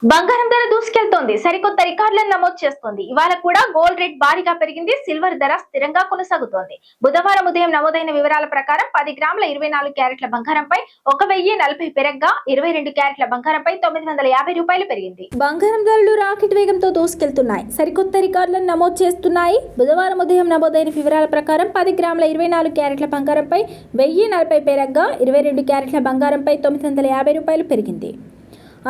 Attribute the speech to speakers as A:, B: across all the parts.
A: బంగారం ధర దూసుకెళ్తోంది. సరికొత్త రికార్డులను నమోదు చేస్తోంది. ఇవాళ కూడా గోల్డ్ రేట్ భారీగా పెరిగింది. సిల్వర్ ధర స్థిరంగా కొనసాగుతోంది. బుధవారం ఉదయం నమోదైన వివరాల ప్రకారం 10 గ్రాముల 24 క్యారెట్ల బంగారంపై 1040 పెరగ్గా 22 క్యారెట్ల బంగారంపై 950 రూపాయలు పెరిగింది. బంగారం ధరలు రాకెట్ వేగంతో దూసుకెళ్తున్నాయి. సరికొత్త రికార్డులను నమోదు చేస్తున్నాయి. బుధవారం ఉదయం నమోదైన వివరాల ప్రకారం 10 గ్రాముల 24 క్యారెట్ల బంగారంపై 1040 పెరగ్గా 22 క్యారెట్ల బంగారంపై 950 రూపాయలు పెరిగింది.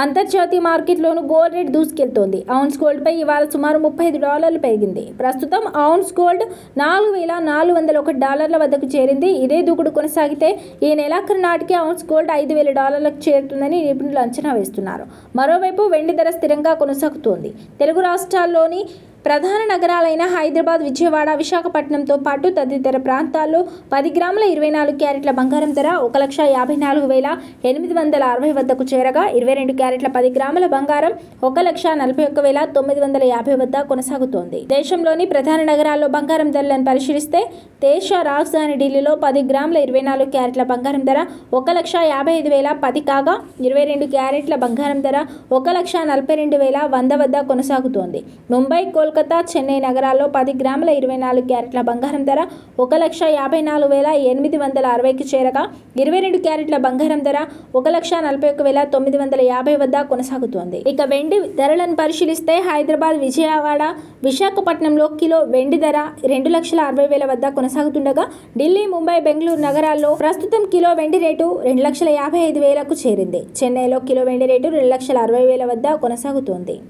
A: అంతర్జాతీయ మార్కెట్లోనూ గోల్డ్ రేట్ దూసుకెళ్తోంది. ఔన్స్ గోల్డ్పై ఇవాళ సుమారు $35 పెరిగింది. ప్రస్తుతం ఔన్స్ గోల్డ్ $4,401 వద్దకు చేరింది. ఇదే దూకుడు కొనసాగితే ఈ నెలాఖరు నాటికి ఔన్స్ గోల్డ్ $5,000లకు చేరుతుందని నిపుణులు అంచనా వేస్తున్నారు. మరోవైపు వెండి ధర స్థిరంగా కొనసాగుతోంది. తెలుగు రాష్ట్రాల్లోని ప్రధాన నగరాలైన హైదరాబాద్, విజయవాడ, విశాఖపట్నంతో పాటు తదితర ప్రాంతాల్లో 10 గ్రాముల 24 క్యారెట్ల బంగారం ధర 1,54,860 వద్దకు చేరగా 22 క్యారెట్ల 10 గ్రాముల బంగారం 1,41,950 వద్ద కొనసాగుతోంది. దేశంలోని ప్రధాన నగరాల్లో బంగారం ధరలను పరిశీలిస్తే దేశ రాజధాని ఢిల్లీలో 10 గ్రాముల 24 క్యారెట్ల బంగారం ధర 1,55,010 కాగా 22 క్యారెట్ల బంగారం ధర 1,42,100 వద్ద కొనసాగుతోంది. ముంబై, కోల్కతా, చెన్నై నగరాల్లో 10 గ్రాముల 24 క్యారెట్ల బంగారం ధర 1,54,860కి చేరగా 22 క్యారెట్ల బంగారం ధర 1,41,950 వద్ద కొనసాగుతోంది. ఇక వెండి ధరలను పరిశీలిస్తే హైదరాబాద్, విజయవాడ, విశాఖపట్నంలో కిలో వెండి ధర 2,60,000 వద్ద కొనసాగుతుండగా ఢిల్లీ, ముంబై, బెంగళూరు నగరాల్లో ప్రస్తుతం కిలో వెండి రేటు 2,55,000కు చేరింది. చెన్నైలో కిలో వెండి రేటు 2,60,000 వద్ద కొనసాగుతోంది.